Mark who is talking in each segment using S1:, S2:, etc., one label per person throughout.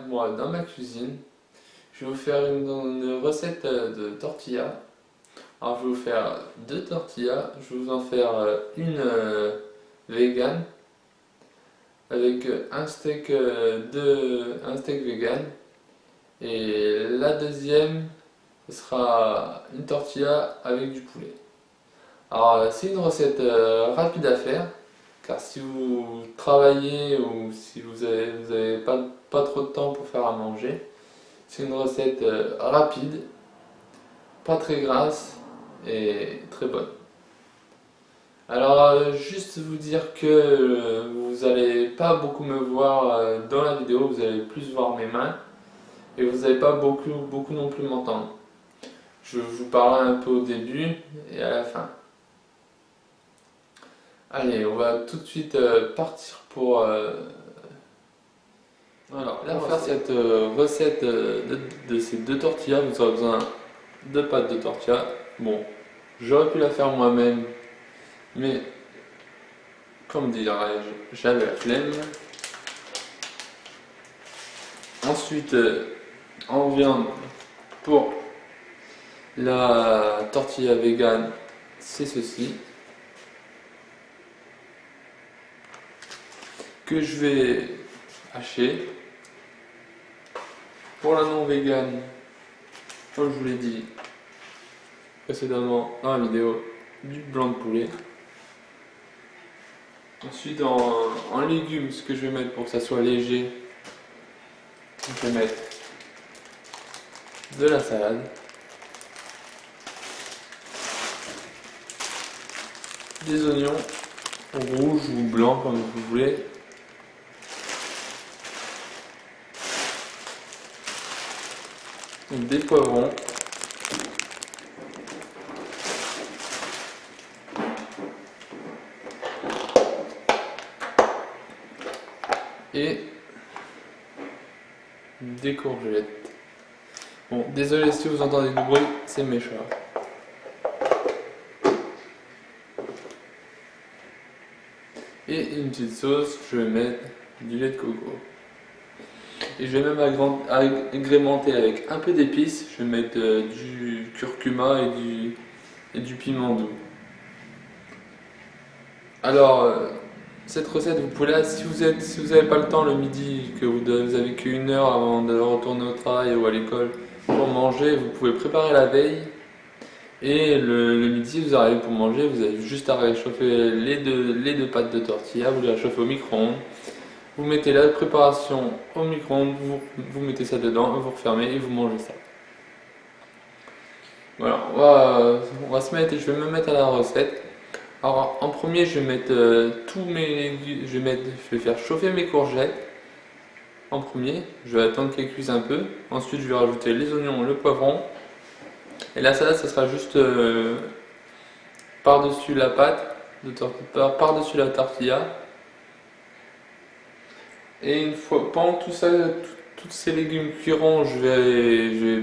S1: moi dans ma cuisine. Je vais vous faire une recette de tortilla. Alors je vais vous faire deux tortillas, je vais vous en faire une vegan avec un steak vegan et la deuxième ce sera une tortilla avec du poulet. Alors c'est une recette rapide à faire car si vous travaillez ou si vous avez pas trop de temps pour faire à manger, c'est une recette rapide, pas très grasse et très bonne. Alors juste vous dire que vous allez pas beaucoup me voir dans la vidéo, vous allez plus voir mes mains et vous n'allez pas beaucoup non plus m'entendre. Je vous parlerai un peu au début et à la fin. Allez, on va tout de suite partir pour alors là pour faire cette recette de ces deux tortillas, vous aurez besoin de pâtes de tortilla. Bon, j'aurais pu la faire moi-même, mais comme dirais-je, j'avais la flemme. Ensuite, en viande, pour la tortilla vegan, c'est ceci que je vais hacher. Pour la non vegan, comme je vous l'ai dit précédemment dans la vidéo, du blanc de poulet. Ensuite en légumes, ce que je vais mettre pour que ça soit léger, je vais mettre de la salade, des oignons rouges ou blancs comme vous voulez, des poivrons, et des courgettes. Bon, désolé si vous entendez du bruit, c'est mes chats. Et une petite sauce, je vais mettre du lait de coco. Et je vais même agrémenter avec un peu d'épices, je vais mettre du curcuma et du piment doux. Alors, cette recette, vous pouvez si vous n'avez pas le temps le midi, que vous avez qu'une heure avant de retourner au travail ou à l'école pour manger, vous pouvez préparer la veille. Et le midi, vous arrivez pour manger, vous avez juste à réchauffer les deux pâtes de tortilla, vous les réchauffez au micro-ondes. Vous mettez la préparation au micro-ondes, vous mettez ça dedans, vous refermez et vous mangez ça. Voilà, on va se mettre, je vais me mettre à la recette. Alors en premier, je vais mettre tous mes légumes, je vais faire chauffer mes courgettes. En premier, je vais attendre qu'elles cuisent un peu. Ensuite, je vais rajouter les oignons, le poivron. Et la salade, ça sera juste par-dessus la pâte, par-dessus la tortilla. Et une fois, pendant tout ça, tous ces légumes cuiront, je vais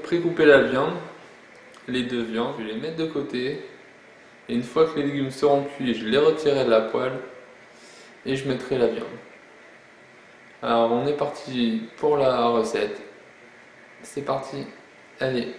S1: pré-couper la viande, les deux viandes, je vais les mettre de côté. Et une fois que les légumes seront cuits, je les retirerai de la poêle et je mettrai la viande. Alors on est parti pour la recette. C'est parti, allez.